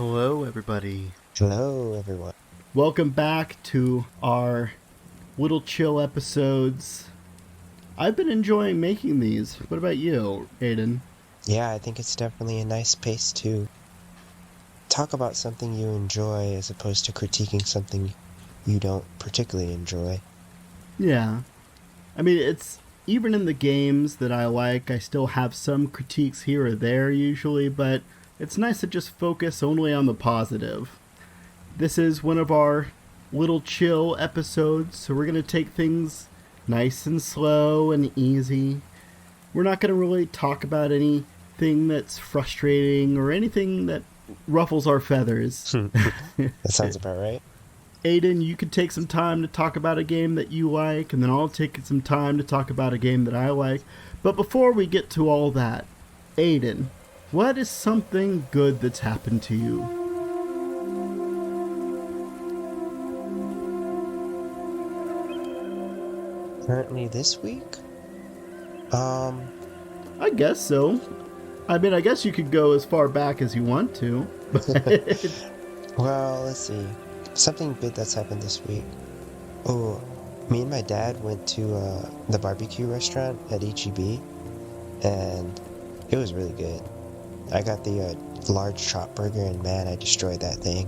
Hello, everybody. Hello, everyone. Welcome back to our little chill episodes. I've been enjoying making these. What about you, Aiden? Yeah, I think it's definitely a nice pace to talk about something you enjoy as opposed to critiquing something you don't particularly enjoy. Yeah. I mean, it's even in the games that I like, I still have some critiques here or there usually, but it's nice to just focus only on the positive. This is one of our little chill episodes, so we're going to take things nice and slow and easy. We're not going to really talk about anything that's frustrating or anything that ruffles our feathers. That sounds about right. Aiden, you could take some time to talk about a game that you like, and then I'll take some time to talk about a game that I like. But before we get to all that, Aiden, what is something good that's happened to you? Currently this week? Um, I guess so. I mean, I guess you could go as far back as you want to. well, let's see. Something good that's happened this week. Oh, me and my dad went to the barbecue restaurant at HEB, and it was really good. I got the large chop burger, and man, I destroyed that thing.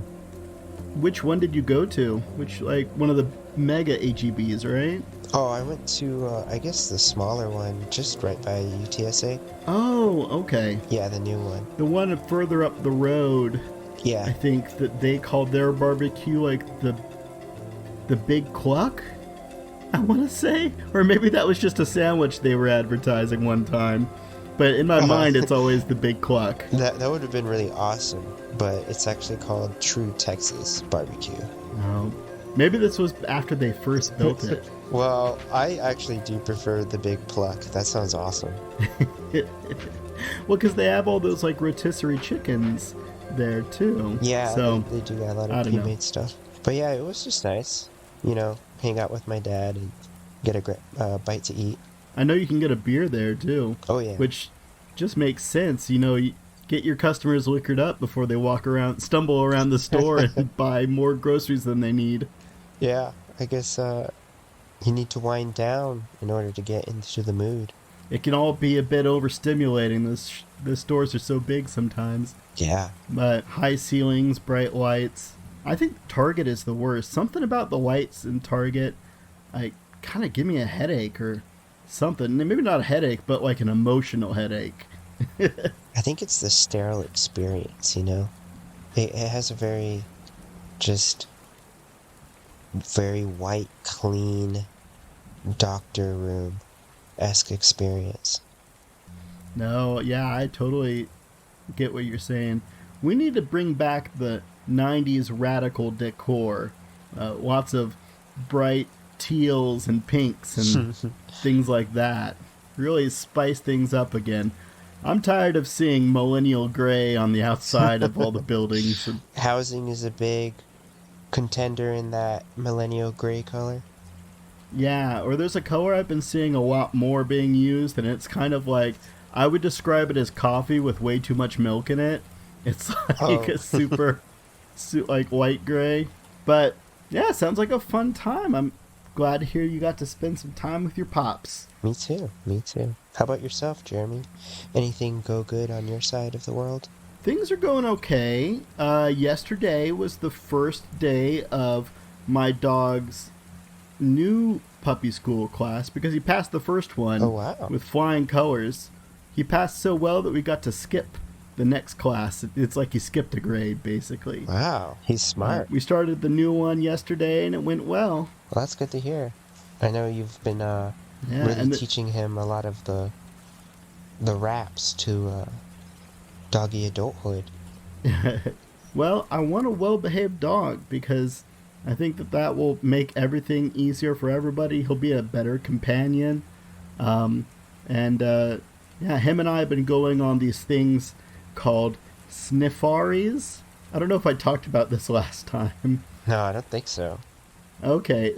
Which one did you go to? Which, like, one of the mega HEBs, right? Oh, I went to, I guess the smaller one, just right by UTSA. Oh, okay. Yeah, the new one. The one further up the road, I Yeah. think that they called their barbecue, like, the Big Cluck, I want to say? Or maybe that was just a sandwich they were advertising one time. But in my mind, it's always the Big Cluck. That would have been really awesome, but it's actually called True Texas Barbecue. Oh, maybe this was after they first built it. Well, I actually do prefer the Big Pluck. That sounds awesome. Well, because they have all those, like, rotisserie chickens there, too. Yeah, So, they do got a lot I of don't know. pre-made stuff. But yeah, it was just nice, hang out with my dad and get a bite to eat. I know you can get a beer there, too. Oh yeah. Which just makes sense. You get your customers liquored up before they stumble around the store and buy more groceries than they need. Yeah, I guess you need to wind down in order to get into the mood. It can all be a bit overstimulating. The stores are so big sometimes. Yeah. But high ceilings, bright lights. I think Target is the worst. Something about the lights in Target, kind of give me a headache or something. Maybe not a headache, but like an emotional headache. I think it's the sterile experience, It has a just very white, clean doctor room-esque experience. No, yeah, I totally get what you're saying. We need to bring back the 90s radical decor. Lots of bright teals and pinks and things like that. Really spice things up again. I'm tired of seeing millennial gray on the outside of all the buildings. Housing is a big contender in that millennial gray color. Yeah, or there's a color I've been seeing a lot more being used, and it's kind of like, I would describe it as coffee with way too much milk in it. It's like a super, like white gray. But yeah, it sounds like a fun time. I'm glad to hear you got to spend some time with your pops. Me too. How about yourself, Jeremy? Anything go good on your side of the world? Things are going okay. Yesterday was the first day of my dog's new puppy school class because he passed the first one Oh, wow. with flying colors. He passed so well that we got to skip the next class. It's like he skipped a grade, basically. Wow, he's smart. We started the new one yesterday, and it went well. Well, that's good to hear. I know you've been really teaching him a lot of the raps to doggy adulthood. Well, I want a well-behaved dog because I think that will make everything easier for everybody. He'll be a better companion. Yeah, him and I have been going on these things called sniffaries. I don't know if I talked about this last time. No, I don't think so. Okay.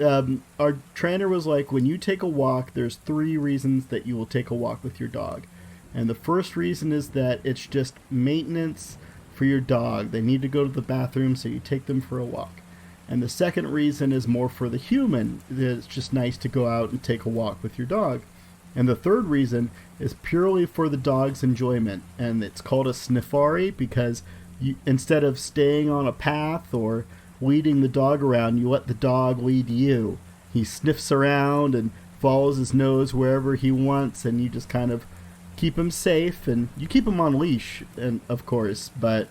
Our trainer was like, when you take a walk, there's 3 reasons that you will take a walk with your dog. And the first reason is that it's just maintenance for your dog. They need to go to the bathroom, so you take them for a walk. And the second reason is more for the human. It's just nice to go out and take a walk with your dog. And the third reason is purely for the dog's enjoyment. And it's called a sniffari because instead of staying on a path or leading the dog around, you let the dog lead you. He sniffs around and follows his nose wherever he wants, and you just kind of keep him safe, and you keep him on leash, and of course. But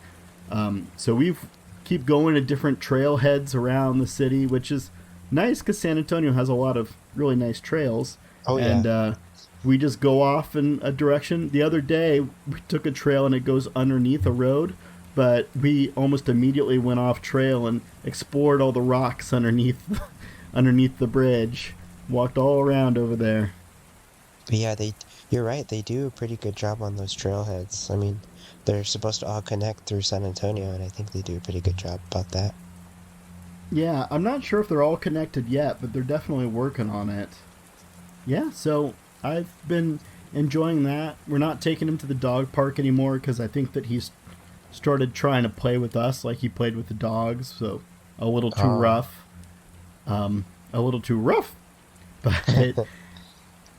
so we keep going to different trailheads around the city, which is nice because San Antonio has a lot of really nice trails. Oh, yeah. And we just go off in a direction. The other day, we took a trail and it goes underneath a road, but we almost immediately went off trail and explored all the rocks underneath underneath the bridge. Walked all around over there. But yeah, you're right. They do a pretty good job on those trailheads. I mean, they're supposed to all connect through San Antonio, and I think they do a pretty good job about that. Yeah, I'm not sure if they're all connected yet, but they're definitely working on it. Yeah, so I've been enjoying that. We're not taking him to the dog park anymore because I think that he's started trying to play with us like he played with the dogs, so a little too rough. A little too rough. But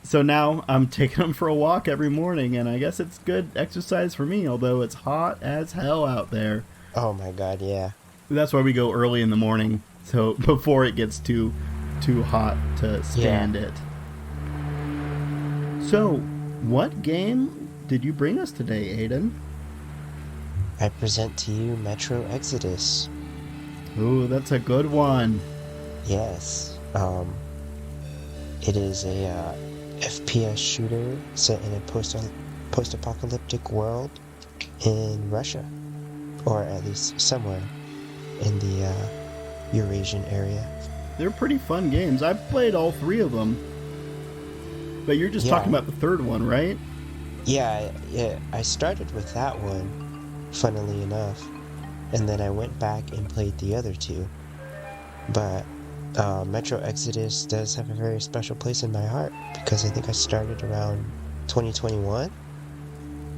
so now I'm taking him for a walk every morning, and I guess it's good exercise for me, although it's hot as hell out there. Oh my god, yeah. That's why we go early in the morning, so before it gets too hot to stand it. So, what game did you bring us today, Aiden? I present to you Metro Exodus. Ooh, that's a good one. Yes. It is a FPS shooter set in a post-apocalyptic world in Russia, or at least somewhere in the Eurasian area. They're pretty fun games. I've played all three of them, but you're just talking about the third one, right? Yeah, I started with that one, funnily enough, and then I went back and played the other two. But Metro Exodus does have a very special place in my heart because I think I started around 2021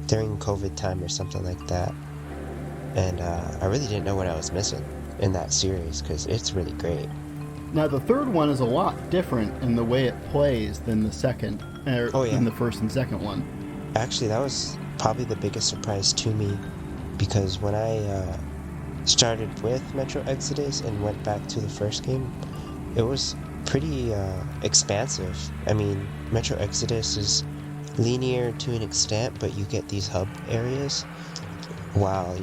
during COVID time or something like that. And I really didn't know what I was missing in that series because it's really great. Now, the third one is a lot different in the way it plays than the second, than the first and second one. Actually, that was probably the biggest surprise to me because when I started with Metro Exodus and went back to the first game, it was pretty expansive. I mean, Metro Exodus is linear to an extent, but you get these hub areas, while,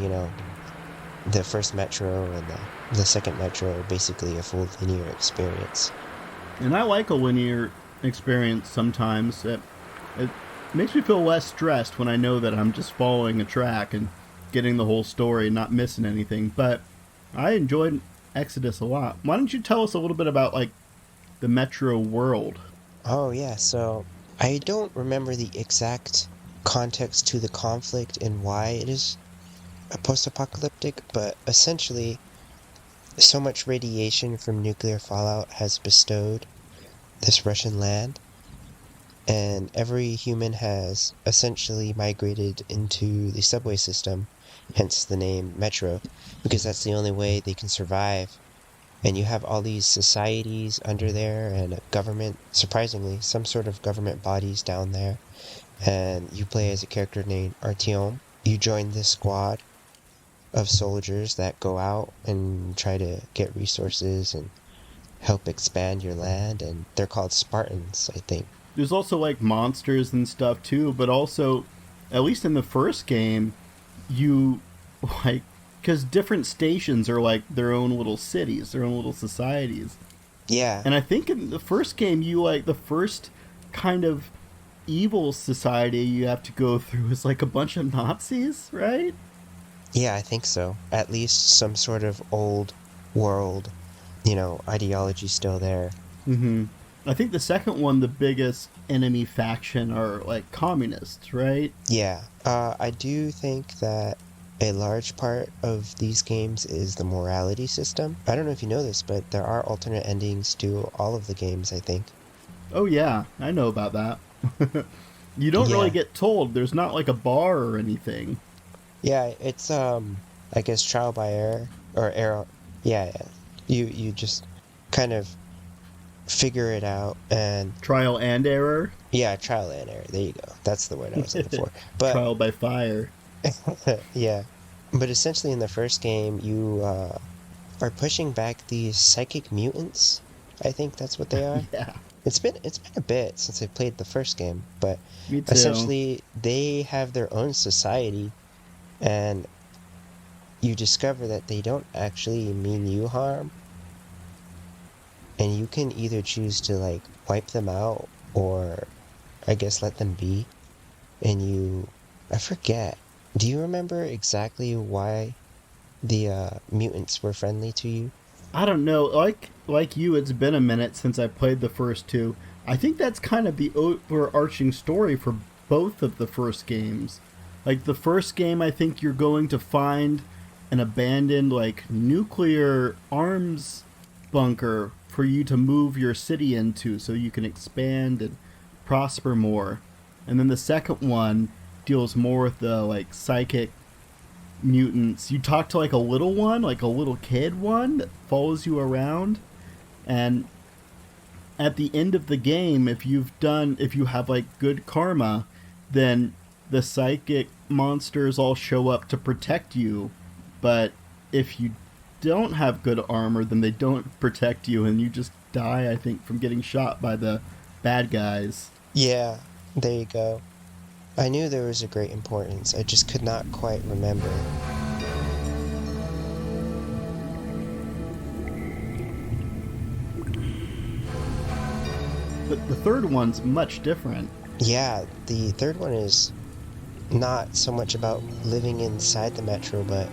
the first Metro and the second Metro are basically a full linear experience. And I like a linear experience sometimes. It makes me feel less stressed when I know that I'm just following a track and getting the whole story and not missing anything. But I enjoyed Exodus a lot. Why don't you tell us a little bit about, the Metro world? Oh, yeah, so I don't remember the exact context to the conflict and why it is a post-apocalyptic, but essentially, so much radiation from nuclear fallout has bestowed this Russian land, and every human has essentially migrated into the subway system, hence the name Metro, because that's the only way they can survive. And you have all these societies under there and a government, surprisingly, some sort of government bodies down there. And you play as a character named Artyom. You join this squad of soldiers that go out and try to get resources and help expand your land, and they're called Spartans, I think. There's also monsters and stuff too, but also, at least in the first game, you because different stations are their own little cities, their own little societies. Yeah. And I think in the first game, you the first kind of evil society you have to go through is a bunch of Nazis, right? Yeah, I think so. At least some sort of old world, ideology still there. Mm-hmm. I think the second one, the biggest enemy faction are communists, right? Yeah. I do think that a large part of these games is the morality system. I don't know if you know this, but there are alternate endings to all of the games, I think. Oh yeah, I know about that. You don't really get told. There's not a bar or anything. Yeah, it's I guess trial by error or error. Yeah, yeah. You just kind of figure it out, and Trial and error. yeah, trial and error. There you go. That's the word I was looking for. But Trial by fire. yeah, but essentially in the first game, you are pushing back these psychic mutants. I think that's what they are. Yeah, It's been a bit since I played the first game, but me too. essentially they have their own society, and you discover that they don't actually mean you harm, and you can either choose to like wipe them out or I guess let them be. And I forget. Do you remember exactly why the mutants were friendly to you? I don't know. Like you, it's been a minute since I played the first two. I think that's kind of the overarching story for both of the first games. Like the first game, I think you're going to find an abandoned like nuclear arms bunker for you to move your city into so you can expand and prosper more. And then the second one deals more with the like psychic mutants. You talk to like a little one, like a little kid one that follows you around, and at the end of the game, if you have like good karma, then the psychic monsters all show up to protect you. But if you don't have good armor, then they don't protect you, and you just die. I think from getting shot by the bad guys. Yeah, there you go. I knew there was a great importance. I just could not quite remember. But the third one's much different. Yeah, the third one is not so much about living inside the metro, but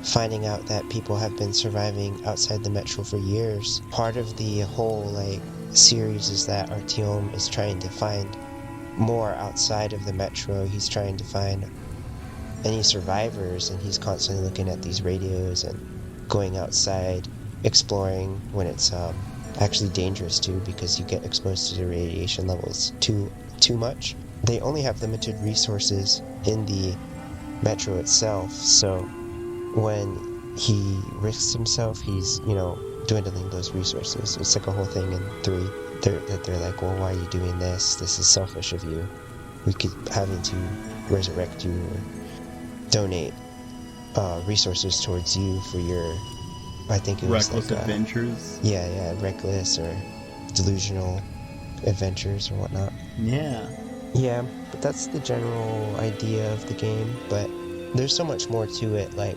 finding out that people have been surviving outside the metro for years. Part of the whole like series is that Artyom is trying to find more outside of the metro. He's trying to find any survivors, and he's constantly looking at these radios and going outside, exploring when it's actually dangerous too, because you get exposed to the radiation levels too much. They only have limited resources in the metro itself, so when he risks himself, he's dwindling those resources. It's like a whole thing in 3 that they're like, well, why are you doing this? This is selfish of you. We could having to resurrect you or donate resources towards you for your, I think it was Reckless like adventures. yeah, reckless or delusional adventures or whatnot. Yeah. Yeah, but that's the general idea of the game, but there's so much more to it. Like,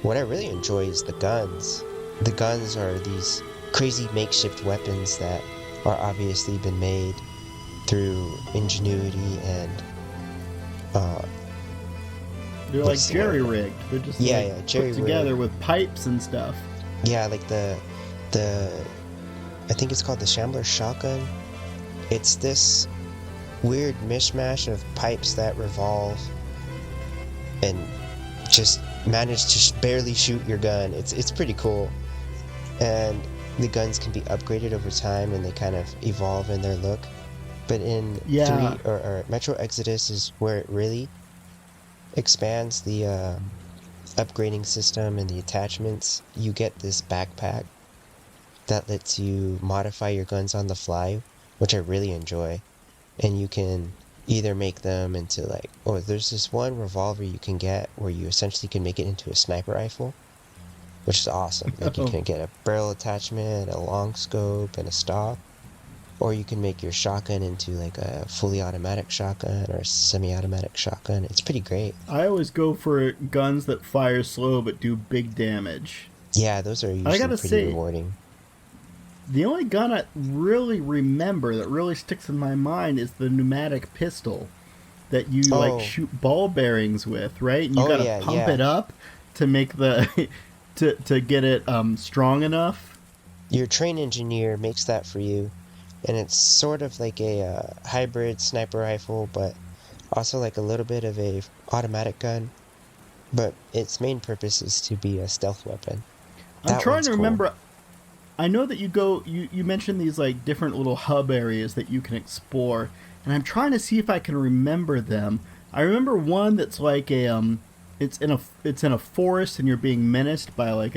what I really enjoy is the guns. The guns are these crazy makeshift weapons that are obviously been made through ingenuity and They're like what's the jerry word? rigged. They're just Yeah, like yeah, put jerry-rigged. together with pipes and stuff. Yeah, like the I think it's called the Shambler shotgun. It's this weird mishmash of pipes that revolve and just manage to barely shoot your gun. It's pretty cool, and the guns can be upgraded over time, and they kind of evolve in their look. But in Yeah. 3 or Metro Exodus is where it really expands the upgrading system and the attachments. You get this backpack that lets you modify your guns on the fly, which I really enjoy. And you can either make them into like, oh, there's this one revolver you can get where you essentially can make it into a sniper rifle, which is awesome. Like you Oh, can get a barrel attachment, a long scope, and a stock. Or you can make your shotgun into like a fully automatic shotgun or a semi-automatic shotgun. It's pretty great. I always go for guns that fire slow but do big damage. Yeah, those are I usually gotta pretty say, rewarding. the only gun I really remember that really sticks in my mind is the pneumatic pistol that you like Oh, shoot ball bearings with, right? And you oh gotta yeah, pump yeah. it up to make the to get it strong enough. Your train engineer makes that for you, and it's sort of like a hybrid sniper rifle, but also like a little bit of a automatic gun. But its main purpose is to be a stealth weapon. I'm That trying one's to cool. remember. I know that you mentioned these like different little hub areas that you can explore, and I'm trying to see if I can remember them. I remember one that's like it's in a forest and you're being menaced by like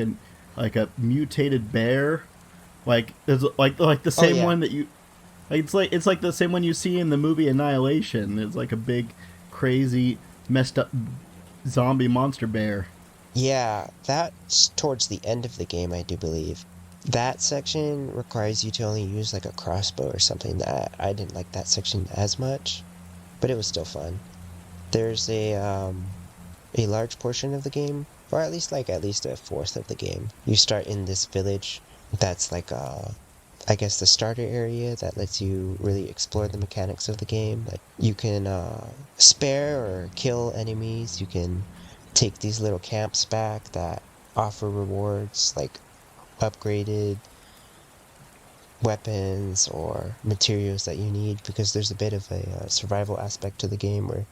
a mutated bear. Like it's like the Oh same yeah, one that you it's like the same one you see in the movie Annihilation. It's like a big, crazy, messed up zombie monster bear. yeah. That's towards the end of the game, I do believe. That section requires you to only use like a crossbow or something. That I didn't like that section as much, but it was still fun. There's a large portion of the game, or at least a fourth of the game. You start in this village that's like I guess the starter area that lets you really explore the mechanics of the game. Like you can spare or kill enemies. You can take these little camps back that offer rewards like upgraded weapons or materials that you need because there's a bit of a survival aspect to the game where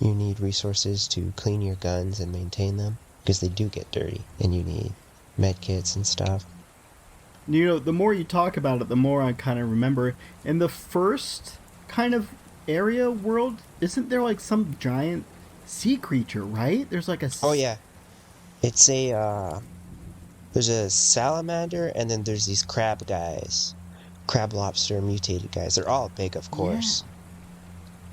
you need resources to clean your guns and maintain them because they do get dirty and you need med kits and stuff. You know, the more you talk about it, the more I kind of remember. In the first kind of area world, isn't there like some giant sea creature, right? There's like a Oh yeah, it's a there's a salamander and then there's these crab guys. Crab lobster mutated guys. They're all big, of yeah. course.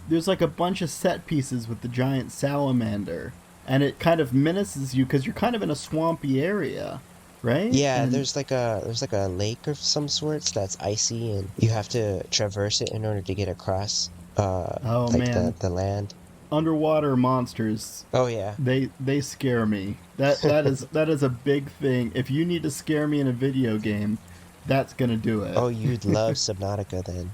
There's like a bunch of set pieces with the giant salamander, and it kind of menaces you because you're kind of in a swampy area, right? Yeah, And there's like a lake of some sorts that's icy and you have to traverse it in order to get across oh like man, the land. underwater monsters, Oh yeah. they scare me. That is a big thing. If you need to scare me in a video game, that's gonna do it. Oh, you'd love Subnautica then.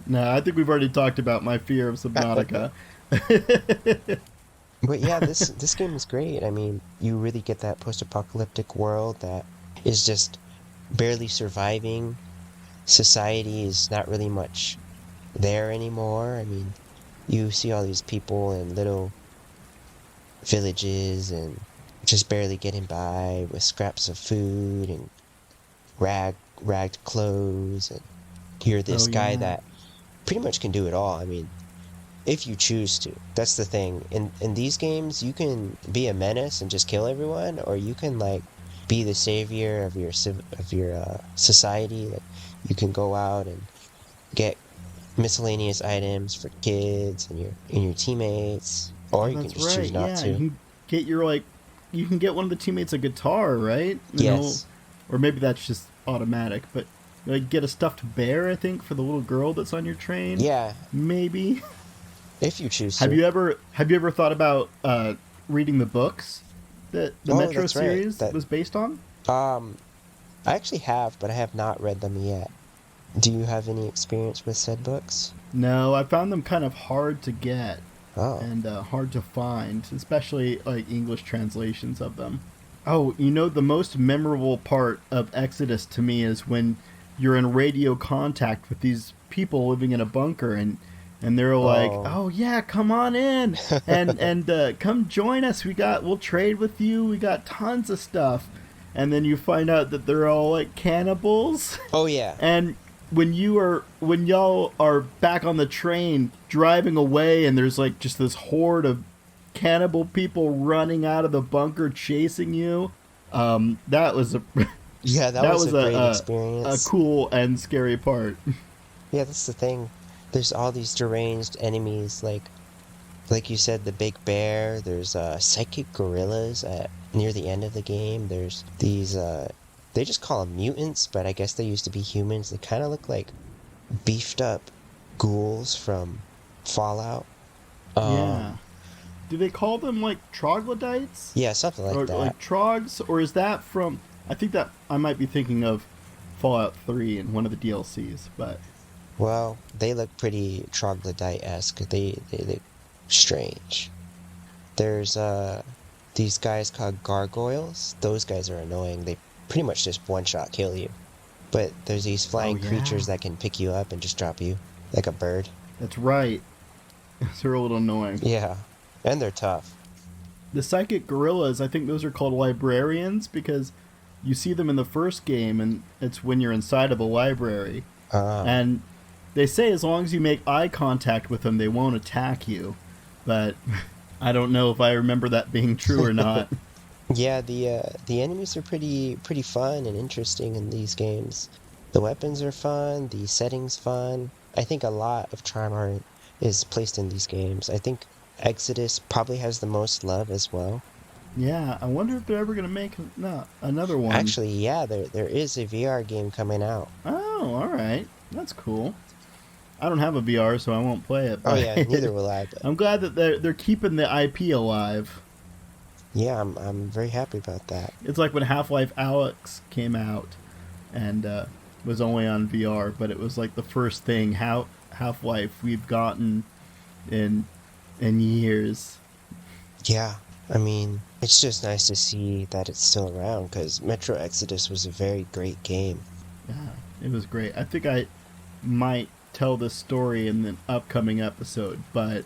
No, I think we've already talked about my fear of Subnautica. But yeah, this game is great. I mean, you really get that post-apocalyptic world that is just barely surviving. Society is not really much there anymore. I mean, you see all these people in little villages and just barely getting by with scraps of food and ragged clothes, and you're Oh this guy yeah. that pretty much can do it all. I mean, if you choose to. That's the thing. In these games, you can be a menace and just kill everyone, or you can like be the savior of your society. Like you can go out and get miscellaneous items for kids and your teammates, or Oh, you can that's just choose right. not Yeah, to. you can get one of the teammates a guitar, right? You know, Yes. or maybe that's just automatic, but like get a stuffed bear, I think, for the little girl that's on your train. Yeah, Maybe. if you choose to. Have you ever thought about reading the books that the Oh, Metro that's right. series That was based on? um I actually have, but I have not read them yet. Do you have any experience with said books? No, I found them kind of hard to get Oh. and hard to find, especially like English translations of them. Oh, you know, the most memorable part of Exodus to me is when you're in radio contact with these people living in a bunker, and they're like, Oh. "Oh yeah, come on in and come join us. We'll trade with you. We got tons of stuff." And then you find out that they're all like cannibals. Oh yeah. And when y'all are back on the train driving away, and there's like just this horde of cannibal people running out of the bunker chasing you, that was a Yeah, that that was was a great a experience. cool and scary part. Yeah, that's the thing. There's all these deranged enemies, like you said, the big bear. There's psychic gorillas at near the end of the game. There's these they just call them mutants, but I guess they used to be humans. They kind of look like beefed up ghouls from Fallout. Yeah. Um, Do they call them like troglodytes yeah, something like or that. like trogs, or is that from? I think that I might be thinking of Fallout 3 in one of the DLCs, but Well, they look pretty troglodyte-esque. They look strange. There's these guys called gargoyles. Those guys are annoying. They pretty much just one-shot kill you. But there's these oh flying yeah, creatures that can pick you up and just drop you like a bird. that's right. They're a little annoying. Yeah, and they're tough. The psychic gorillas, I think those are called librarians because you see them in the first game, and it's when you're inside of a library. Uh, And they say as long as you make eye contact with them, they won't attack you. But I don't know if I remember that being true or not. Yeah, the enemies are pretty fun and interesting in these games. The weapons are fun, the settings fun. I think a lot of charm art is placed in these games. I think Exodus probably has the most love as well. Yeah, I wonder if they're ever going to make no, another one. Actually, yeah, there is a VR game coming out. Oh, all right. That's cool. I don't have a VR, so I won't play it, Oh but yeah, neither will I, but I'm glad that they're keeping the IP alive. yeah, I'm very happy about that. It's like when Half-Life Alyx came out and was only on VR, but it was like the first thing Half-Life we've gotten in years. Yeah, I mean, it's just nice to see that it's still around because Metro Exodus was a very great game. Yeah, it was great. I think I might tell this story in the upcoming episode, but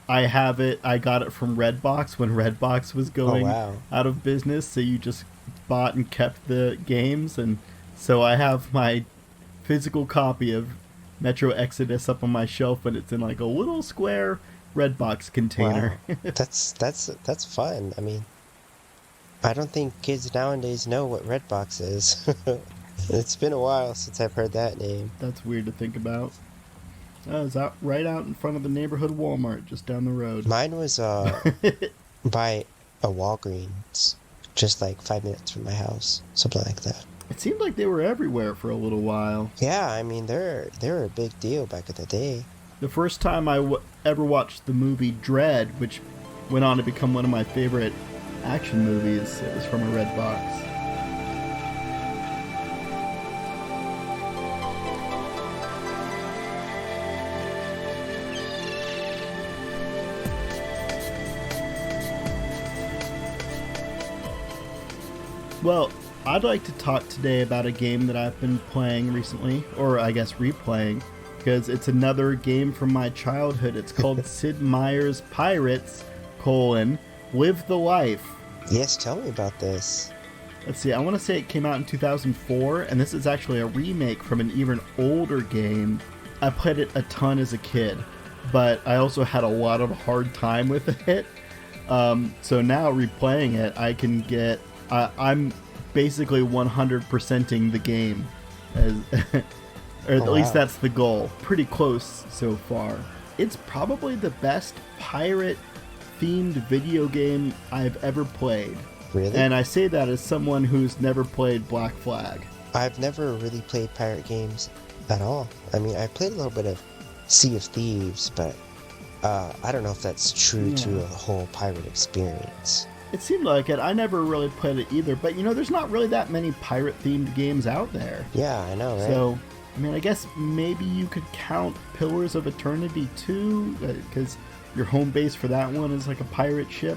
I have it. I got it from Redbox when Redbox was Oh going wow. out of business, so you just bought and kept the games, and so I have my physical copy of Metro Exodus up on my shelf, but it's in like a little square Redbox container. Wow. That's fun. I mean, I don't think kids nowadays know what Redbox is. It's been a while since I've heard that name. That's weird to think about. It's out right out in front of the neighborhood Walmart, just down the road. Mine was by a Walgreens, just like 5 minutes from my house, something like that. It seemed like they were everywhere for a little while. Yeah, I mean they're a big deal back in the day. The first time I ever watched the movie Dread, which went on to become one of my favorite action movies, it was from a Redbox. Well, I'd like to talk today about a game that I've been playing recently, or I guess replaying, because it's another game from my childhood. It's called Sid Meier's Pirates, Live the Life. Yes, tell me about this. Let's see, I want to say it came out in 2004, and this is actually a remake from an even older game. I played it a ton as a kid, but I also had a lot of hard time with it. So now replaying it, I can get... I'm basically 100%ing the game, or at least that's the goal. Pretty close so far. It's probably the best pirate-themed video game I've ever played. Really? And I say that as someone who's never played Black Flag. I've never really played pirate games at all. I mean, I played a little bit of Sea of Thieves, but I don't know if that's true to a whole pirate experience. It seemed like it. I never really played it either. But, there's not really that many pirate-themed games out there. Yeah, I know, right? So, I guess maybe you could count Pillars of Eternity 2, because your home base for that one is like a pirate ship.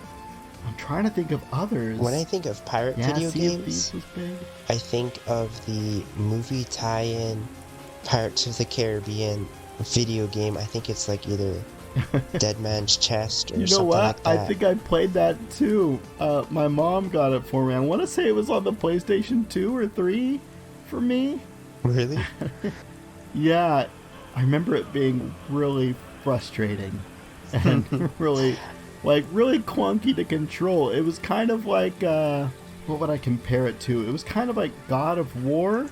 I'm trying to think of others. When I think of pirate video Sea of games, Thieves was big. I think of the movie tie-in Pirates of the Caribbean video game. I think it's like either Dead Man's Chest or something like that. I think I played that too. My mom got it for me. I want to say it was on the PlayStation 2 or 3 for me. Really? Yeah, I remember it being really frustrating and really clunky to control. It was kind of like, what would I compare it to? It was kind of like God of War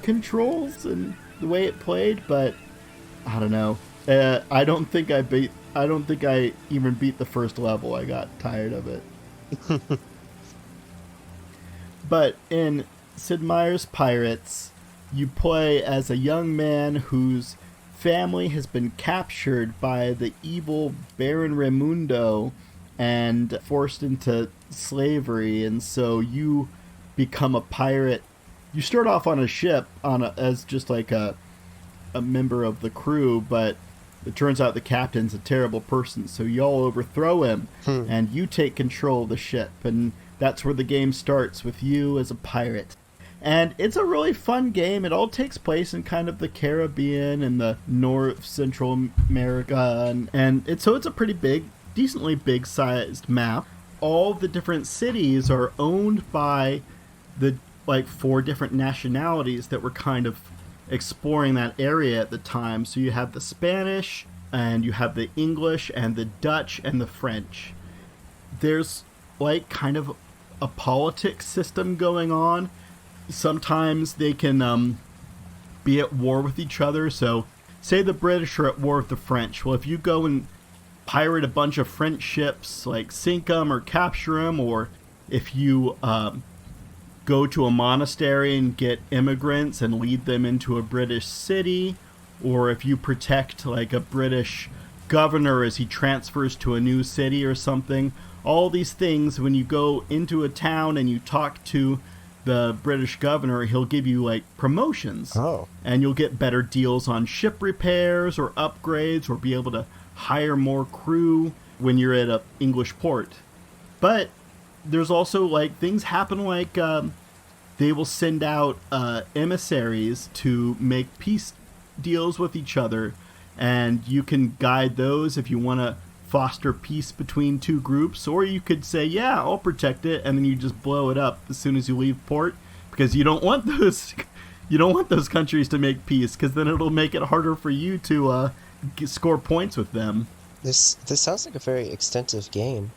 controls and the way it played, but I don't know. I don't think I even beat the first level. I got tired of it. But in Sid Meier's Pirates, you play as a young man whose family has been captured by the evil Baron Raimundo and forced into slavery, and so you become a pirate. You start off on a ship as just like a member of the crew, but it turns out the captain's a terrible person, so y'all overthrow him, and you take control of the ship, and that's where the game starts, with you as a pirate. And it's a really fun game. It all takes place in kind of the Caribbean and the North Central America, and it's a pretty big, decently big-sized map. All the different cities are owned by the 4 different nationalities that were kind of exploring that area at the time. So you have the Spanish, and you have the English, and the Dutch, and the French. there's like kind of a politics system going on. Sometimes they can be at war with each other. So, say the British are at war with the French. Well, if you go and pirate a bunch of French ships, like sink them or capture them, or if you go to a monastery and get immigrants and lead them into a British city, or if you protect like a British governor as he transfers to a new city or something, all these things, when you go into a town and you talk to the British governor, he'll give you like promotions. Oh. And you'll get better deals on ship repairs or upgrades, or be able to hire more crew when you're at a English port. But there's also like things happen like they will send out emissaries to make peace deals with each other, and you can guide those if you want to foster peace between two groups, or you could say, yeah, I'll protect it, and then you just blow it up as soon as you leave port, because you don't want those countries to make peace, because then it'll make it harder for you to score points with them. This sounds like a very extensive game.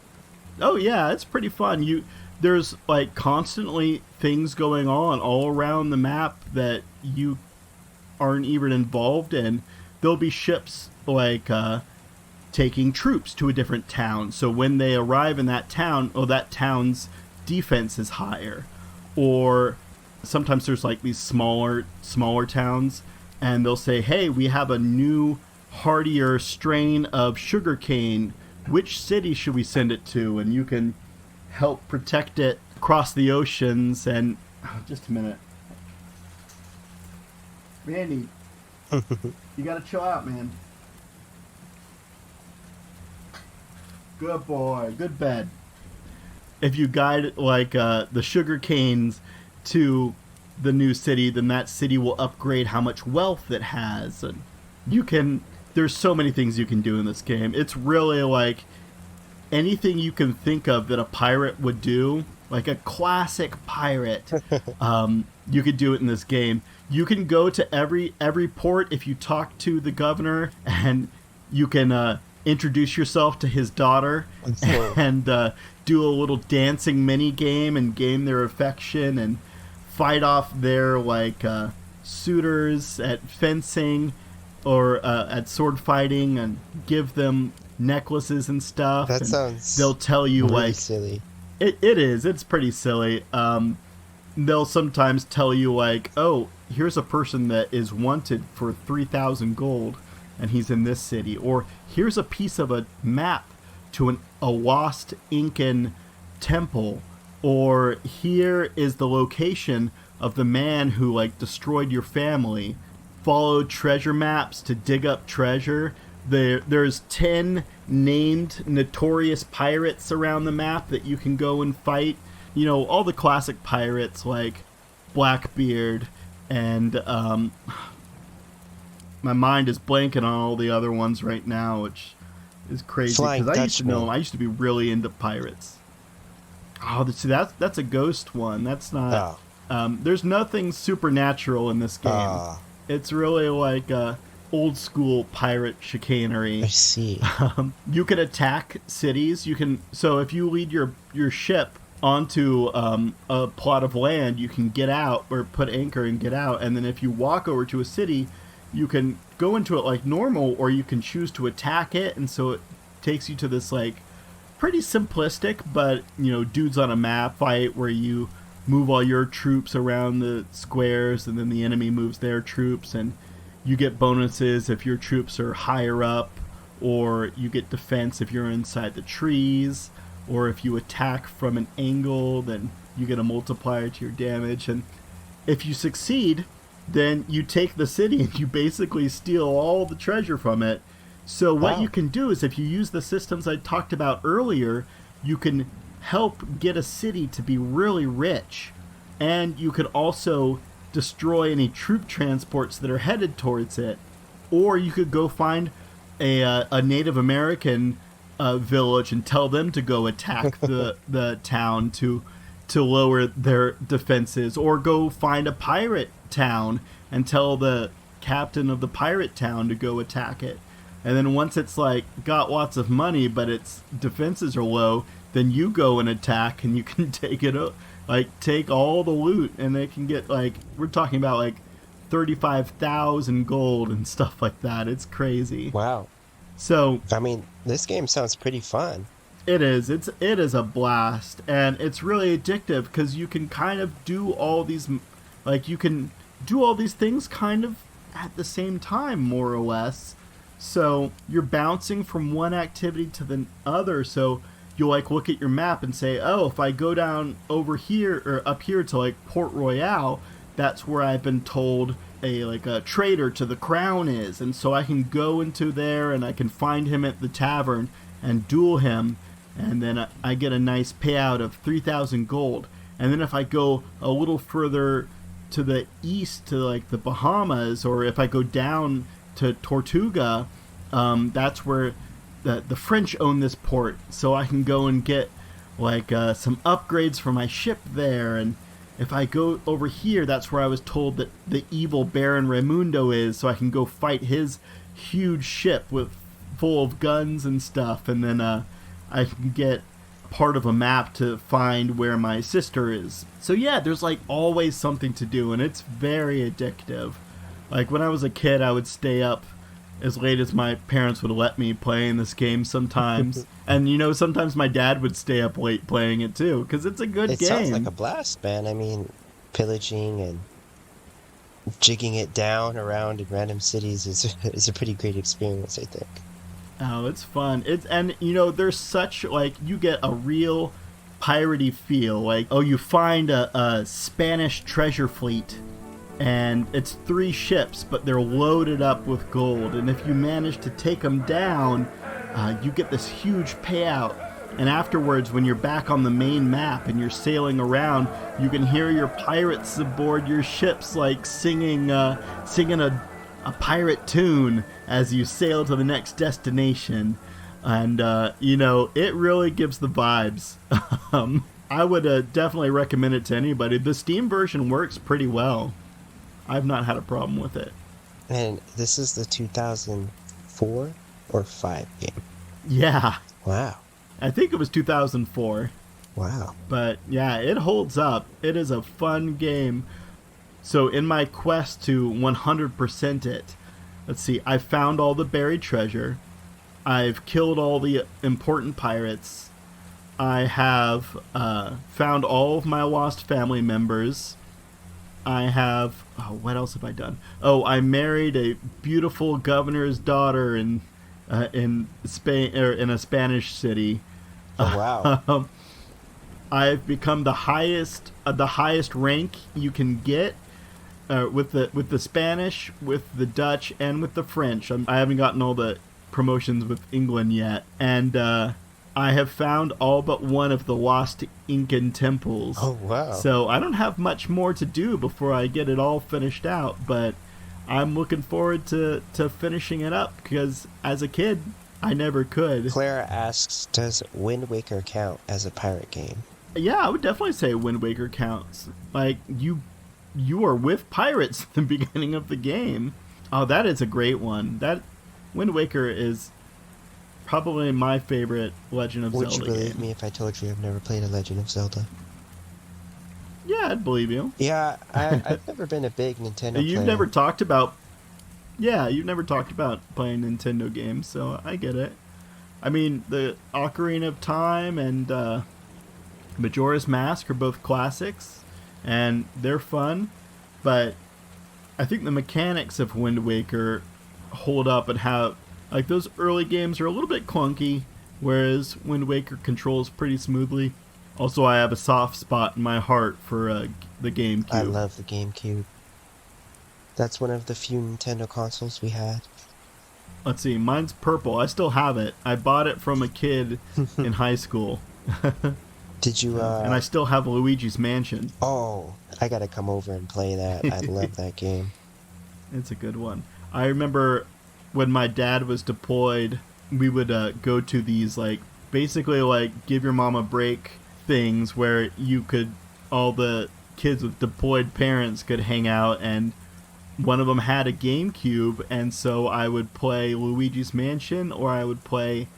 Oh yeah, it's pretty fun. There's like constantly things going on all around the map that you aren't even involved in. There'll be ships like taking troops to a different town. So when they arrive in that town, that town's defense is higher. Or sometimes there's like these smaller towns, and they'll say, hey, we have a new hardier strain of sugarcane. Which city should we send it to? And you can help protect it across the oceans. And just a minute, Randy, you gotta chill out, man. Good boy, good bed. If you guide like the sugar canes to the new city, then that city will upgrade how much wealth it has, and there's so many things you can do in this game. It's really like anything you can think of that a pirate would do, like a classic pirate. You could do it in this game. You can go to every port if you talk to the governor, and you can introduce yourself to his daughter and do a little dancing mini game and gain their affection and fight off their like suitors at fencing or at sword fighting, and give them necklaces and stuff. That and sounds they'll tell you really like silly. It is. It's pretty silly. They'll sometimes tell you like, oh, here's a person that is wanted for 3,000 gold, and he's in this city. Or here's a piece of a map to a lost Incan temple. Or here is the location of the man who like destroyed your family. Follow treasure maps to dig up treasure. There's 10 named notorious pirates around the map that you can go and fight. You know, all the classic pirates like Blackbeard and my mind is blanking on all the other ones right now, which is crazy because I used to know them. I used to be really into pirates. Oh, see, that's a ghost one. That's not. There's nothing supernatural in this game. It's really like old school pirate chicanery. I see. You can attack cities. So if you lead your ship onto a plot of land, you can get out or put anchor and get out. And then if you walk over to a city, you can go into it like normal, or you can choose to attack it. And so it takes you to this like pretty simplistic, but dudes on a map fight where you move all your troops around the squares, and then the enemy moves their troops, and you get bonuses if your troops are higher up, or you get defense if you're inside the trees, or if you attack from an angle, then you get a multiplier to your damage. And if you succeed, then you take the city and you basically steal all the treasure from it. So what you can do is, if you use the systems I talked about earlier, you can help get a city to be really rich, and you could also destroy any troop transports that are headed towards it. Or you could go find a Native American village and tell them to go attack the town to lower their defenses, or go find a pirate town and tell the captain of the pirate town to go attack it. And then once it's like got lots of money, but its defenses are low, then you go and attack, and you can take all the loot, and they can get like, we're talking about like 35,000 gold and stuff like that. It's crazy. Wow. So I mean, this game sounds pretty fun. it is. It is a blast, and it's really addictive because you can kind of do all these, like you can do all these things kind of at the same time, more or less. So you're bouncing from one activity to the other. So you'll like look at your map and say, oh, if I go down over here or up here to like Port Royale, that's where I've been told a traitor to the crown is, and so I can go into there and I can find him at the tavern and duel him, and then I get a nice payout of 3,000 gold. And then if I go a little further to the east to like the Bahamas, or if I go down to Tortuga, that's where the French own this port, so I can go and get like some upgrades for my ship there. And if I go over here, that's where I was told that the evil Baron Raimundo is, so I can go fight his huge ship full of guns and stuff. And then I can get part of a map to find where my sister is. So yeah, there's like always something to do, and it's very addictive. Like when I was a kid, I would stay up as late as my parents would let me playing this game sometimes. And sometimes my dad would stay up late playing it too, because it's a good game. It sounds like a blast, man. I mean, pillaging and jigging it down around in random cities is a pretty great experience, I think. Oh, it's fun. There's such, like, you get a real piratey feel. Like, oh, you find a Spanish treasure fleet, and it's 3 ships, but they're loaded up with gold. And if you manage to take them down, you get this huge payout. And afterwards, when you're back on the main map and you're sailing around, you can hear your pirates aboard your ships, like, singing a pirate tune as you sail to the next destination. And, it really gives the vibes. I would definitely recommend it to anybody. The Steam version works pretty well. I've not had a problem with it. And this is the 2004 or 5 game? Yeah. Wow. I think it was 2004. Wow. But, yeah, it holds up. It is a fun game. So in my quest to 100% it, let's see, I've found all the buried treasure. I've killed all the important pirates. I have found all of my lost family members. I have... Oh, what else have I done? Oh, I married a beautiful governor's daughter in Spain, or in a Spanish city. Oh, wow. I've become the highest rank you can get with the Spanish, with the Dutch, and with the French. I haven't gotten all the promotions with England yet, and I have found all but one of the lost Incan temples. Oh, wow. So I don't have much more to do before I get it all finished out, but I'm looking forward to finishing it up, because as a kid, I never could. Clara asks, does Wind Waker count as a pirate game? Yeah, I would definitely say Wind Waker counts. Like, you are with pirates at the beginning of the game. Oh, that is a great one. That Wind Waker is probably my favorite Legend of Zelda game. Would you believe me if I told you I've never played a Legend of Zelda? Yeah, I'd believe you. Yeah, I've never been a big Nintendo player. You've never talked about playing Nintendo games, so I get it. I mean, the Ocarina of Time and Majora's Mask are both classics, and they're fun, but I think the mechanics of Wind Waker hold up and have... Like, those early games are a little bit clunky, whereas Wind Waker controls pretty smoothly. Also, I have a soft spot in my heart for the GameCube. I love the GameCube. That's one of the few Nintendo consoles we had. Let's see, mine's purple. I still have it. I bought it from a kid in high school. Did you, And I still have Luigi's Mansion. Oh, I gotta come over and play that. I love that game. It's a good one. I remember when my dad was deployed, we would go to these, like, basically, like, give your mom a break things where all the kids with deployed parents could hang out, and one of them had a GameCube, and so I would play Luigi's Mansion, or I would play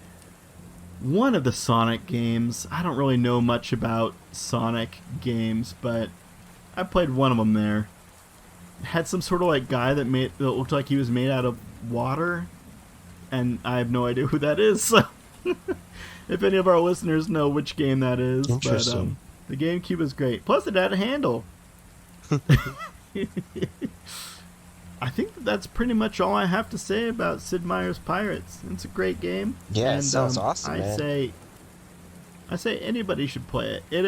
one of the Sonic games. I don't really know much about Sonic games, but I played one of them there. It had some sort of like guy that looked like he was made out of water, and I have no idea who that is. So if any of our listeners know which game that is, Interesting. but the GameCube is great. Plus, it had a handle. I think that's pretty much all I have to say about Sid Meier's Pirates. It's a great game. Yeah, and it sounds awesome, I man. say anybody should play it.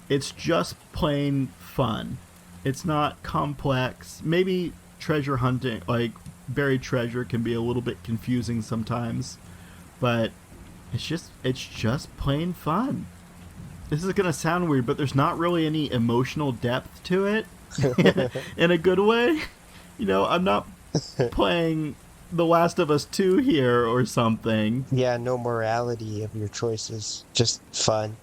It's just plain fun. It's not complex. Maybe treasure hunting, like buried treasure, can be a little bit confusing sometimes, but it's just plain fun. This is gonna sound weird, but there's not really any emotional depth to it in a good way. You know, I'm not playing The Last of Us 2 here or something. Yeah, no morality of your choices. Just fun.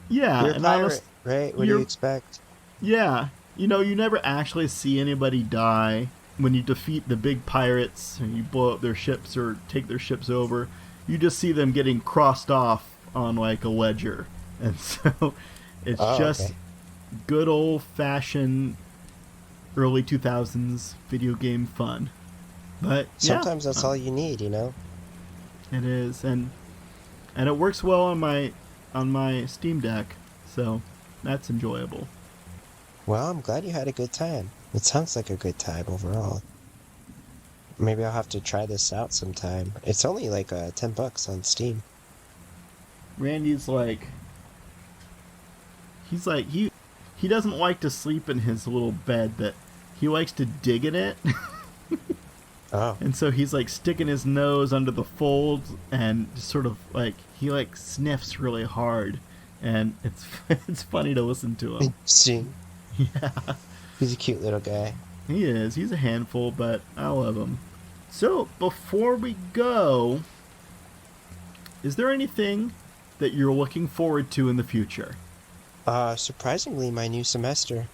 Yeah, You're a and pirate, right? What do you expect? yeah, you know, you never actually see anybody die when you defeat the big pirates and you blow up their ships or take their ships over. You just see them getting crossed off on like a ledger, and so it's Oh, just okay. good old fashioned early 2000s video game fun. But yeah, Sometimes that's all you need, you know? it is, and it works well on my Steam Deck, so that's enjoyable. Well, I'm glad you had a good time. It sounds like a good time overall. Maybe I'll have to try this out sometime. It's only like $10 on Steam. Randy's like, he doesn't like to sleep in his little bed, but he likes to dig in it. Oh, And so he's like sticking his nose under the folds and just sort of like he like sniffs really hard, and it's it's funny to listen to him. interesting. Yeah, He's a cute little guy. he is. He's a handful, but I love him. So before we go, is there anything that you're looking forward to in the future? Surprisingly, my new semester.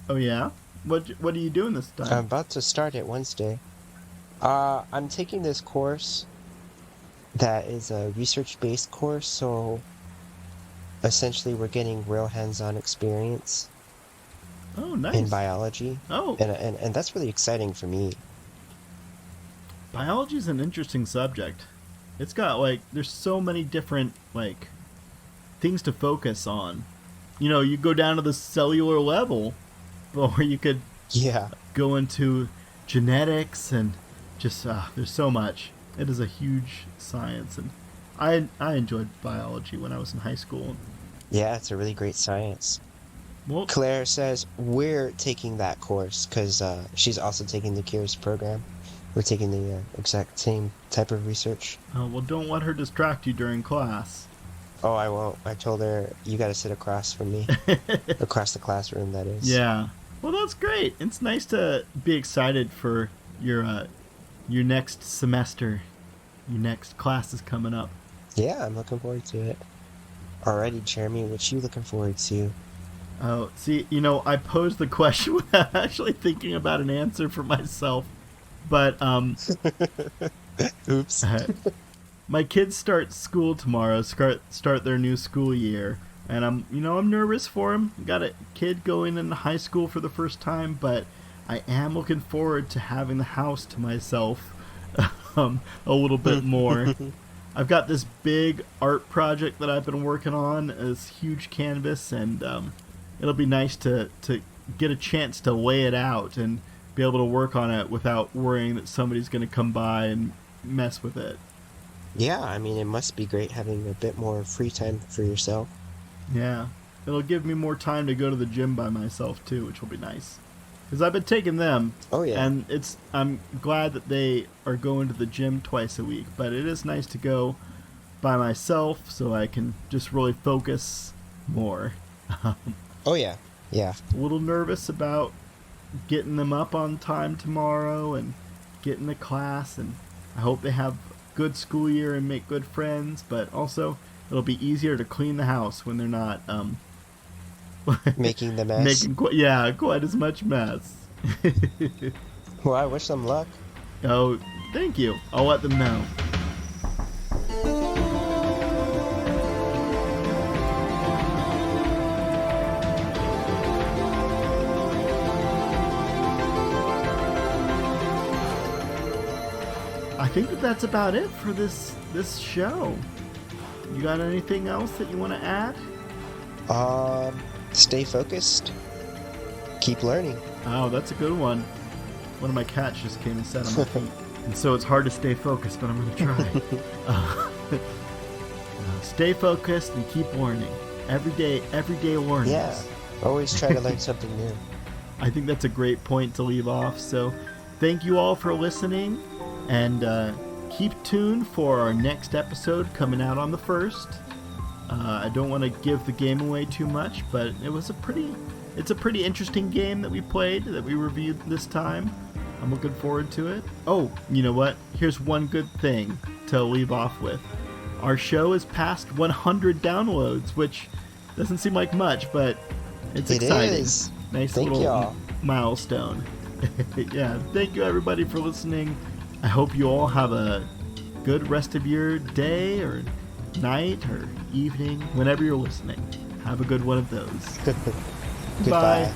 Oh yeah, what are you doing this I'm time? about to start it Wednesday. I'm taking this course that is a research-based course, so essentially we're getting real hands-on experience Oh in nice. biology, Oh, and that's really exciting for me. biology's an interesting subject. It's got like there's so many different like things to focus on. You know, you go down to the cellular level, or you could Yeah, go into genetics and just there's so much. It is a huge science, and I enjoyed biology when I was in high school. yeah, it's a really great science. Well, Claire says we're taking that course because she's also taking the CURES program. We're taking the exact same type of research. well, don't let her distract you during class. Oh, I won't. I told her you got to sit across from me, across the classroom, that is. Yeah. Well, that's great. It's nice to be excited for your next semester. Your next class is coming up. Yeah, I'm looking forward to it. Alrighty, Jeremy, what you looking forward to? Oh, see, you know, I posed the question without actually thinking about an answer for myself. But Oops. my kids start school tomorrow. Start their new school year, and I'm nervous for them. Got a kid going into high school for the first time, but I am looking forward to having the house to myself a little bit more. I've got this big art project that I've been working on, this huge canvas, and it'll be nice to get a chance to lay it out and be able to work on it without worrying that somebody's going to come by and mess with it. Yeah, I mean, it must be great having a bit more free time for yourself. Yeah, it'll give me more time to go to the gym by myself too, which will be nice. Because I've been taking them, Oh, yeah. and I'm glad that they are going to the gym twice a week. But it is nice to go by myself so I can just really focus more. Oh, yeah. Yeah. A little nervous about getting them up on time tomorrow and getting to class, and I hope they have a good school year and make good friends, but also it'll be easier to clean the house when they're not Making the mess. making quite as much mess. Well, I wish them luck. Oh, thank you. I'll let them know. I think that's about it for this show. You got anything else that you want to add? Stay focused. Keep learning. Oh, that's a good one. One of my cats just came and sat on my feet. And so it's hard to stay focused, but I'm going to try. Stay focused and keep learning. Everyday learning. Yeah. Always try to learn something new. I think that's a great point to leave off. So thank you all for listening. And keep tuned for our next episode coming out on the 1st. I don't want to give the game away too much, but it's a pretty interesting game that we played, that we reviewed this time. I'm looking forward to it. Oh, you know what? Here's one good thing to leave off with. Our show is past 100 downloads, which doesn't seem like much, but it's exciting. It is. Nice Thank little y'all. milestone. Yeah, thank you everybody for listening. I hope you all have a good rest of your day or night or evening, whenever you're listening. Have a good one of those. Goodbye.